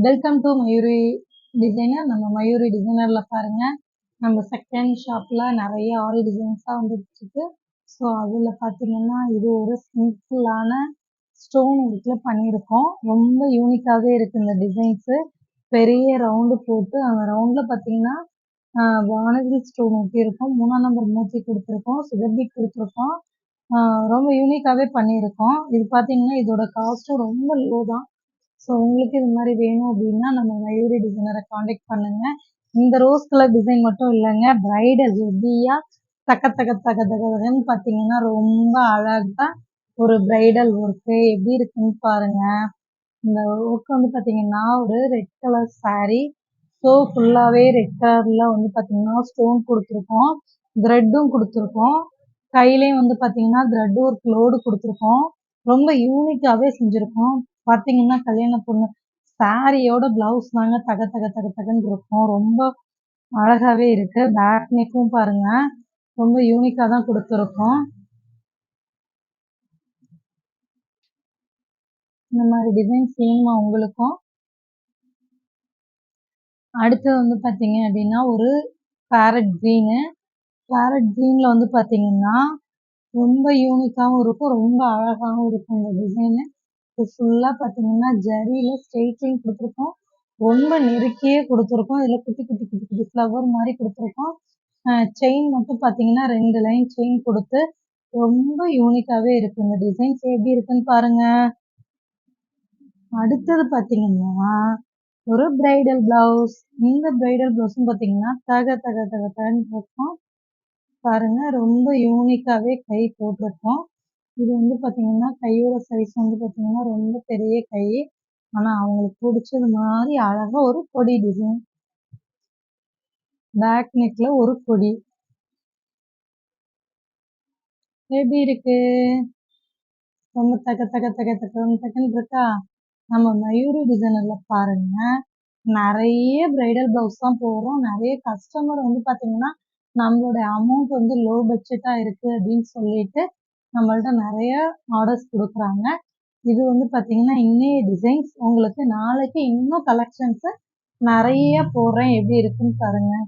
Welcome to Mayuri designer. நம்ம மயூரி டிசைனர்ல பாருங்க, நம்ம செகண்ட் ஷாப்ல நிறைய ஆரி டிசைன்ஸாக வந்துருக்கு. ஸோ அதில் பார்த்தீங்கன்னா இது ஒரு சிம்பிளான ஸ்டோன் ஒர்க்கில் பண்ணியிருக்கோம். ரொம்ப யூனிக்காகவே இருக்குது இந்த டிசைன்ஸு. பெரிய ரவுண்டு போட்டு அந்த ரவுண்டில் பார்த்தீங்கன்னா வானவில் ஸ்டோன் ஒட்டியிருக்கோம். 3ஆம் நம்பர் மூர்த்தி கொடுத்துருக்கோம், சுகர்பீட் கொடுத்துருக்கோம். ரொம்ப யூனிக்காகவே பண்ணியிருக்கோம். இது பார்த்தீங்கன்னா இதோட காஸ்ட்டும் ரொம்ப லோ தான். ஸோ உங்களுக்கு இது மாதிரி வேணும் அப்படின்னா நம்ம மயூரி டிசைனரை காண்டாக்ட் பண்ணுங்க. இந்த ரோஸ் கலர் டிசைன் மட்டும் இல்லைங்க, பிரைடல் ஹெவியாக தக்க தக்க தக்க தக்கன்னு பார்த்தீங்கன்னா ரொம்ப அழகாக ஒரு பிரைடல் ஒர்க்கு எப்படி இருக்குன்னு பாருங்க. இந்த ஒர்க் வந்து பார்த்தீங்கன்னா ஒரு ரெட் கலர் சாரீ. ஸோ ஃபுல்லாகவே ரெட் கலரில் வந்து பார்த்தீங்கன்னா ஸ்டோன் கொடுத்துருக்கோம், த்ரெட்டும் கொடுத்துருக்கோம். கையிலையும் வந்து பார்த்தீங்கன்னா த்ரெட் ஒர்க் லோடு கொடுத்துருக்கோம். ரொம்ப யூனிக்காகவே செஞ்சுருக்கோம். பார்த்தீங்கன்னா கல்யாண பொண்ணு சாரியோட பிளவுஸ் தாங்க தக தக தக தகன்னு இருக்கும். ரொம்ப அழகாகவே இருக்கு. பேக் நெக்கும் பாருங்க, ரொம்ப யூனிக்காக தான் கொடுத்துருக்கோம். இந்த மாதிரி டிசைன்ஸ் வேணுமா உங்களுக்கும்? அடுத்து வந்து பார்த்தீங்க அப்படின்னா ஒரு பேரட் க்ரீனு. பேரட் க்ரீனில் வந்து பார்த்தீங்கன்னா ரொம்ப யூனிக்காகவும் இருக்கும், ரொம்ப அழகாகவும் இருக்கும் இந்த டிசைனு. இது ஃபுல்லாக பார்த்தீங்கன்னா ஜரியில் ஸ்ட்ரெயிட் லைன் கொடுத்துருக்கோம், ரொம்ப நெருக்கியே கொடுத்துருக்கோம். இதில் குட்டி குட்டி குட்டி குட்டி ஃப்ளவர் மாதிரி கொடுத்துருக்கோம். செயின் மட்டும் பார்த்தீங்கன்னா 2 லைன் செயின் கொடுத்து ரொம்ப யூனிக்காகவே இருக்குது. இந்த டிசைன்ஸ் எப்படி இருக்குன்னு பாருங்கள். அடுத்தது பார்த்தீங்கன்னா ஒரு பிரைடல் பிளவுஸ். இந்த பிரைடல் பிளவுஸும் பார்த்தீங்கன்னா தக தக தக தகன்னு இருக்கும் பாருங்க, ரொம்ப யூனிக்காகவே கை போட்டிருக்கோம். இது வந்து பார்த்தீங்கன்னா கையோட சைஸ் வந்து பார்த்தீங்கன்னா ரொம்ப பெரிய கை. ஆனால் அவங்களுக்கு பிடிச்சது மாதிரி அழகாக ஒரு கொடி டிசைன், பேக் நெக்கில் ஒரு கொடி எப்படி இருக்கு? ரொம்ப தக தக தக தகன்னு தகன்னு இருக்கா? நம்ம மயூரி டிசைனரில் பாருங்க, நிறைய பிரைடல் ப்ளவுஸ் தான் போடுறோம். நிறைய கஸ்டமர் வந்து பார்த்தீங்கன்னா நம்மளுடைய அமௌண்ட் வந்து லோ பட்ஜெட்டாக இருக்குது அப்படின்னு சொல்லிட்டு நம்மள்ட்ட நிறைய ஆர்டர்ஸ் கொடுக்குறாங்க. இது வந்து பார்த்தீங்கன்னா இன்னைய டிசைன்ஸ். உங்களுக்கு நாளைக்கு இன்னும் கலெக்ஷன்ஸு நிறைய போடுறேன், எப்படி இருக்குன்னு பாருங்கள்.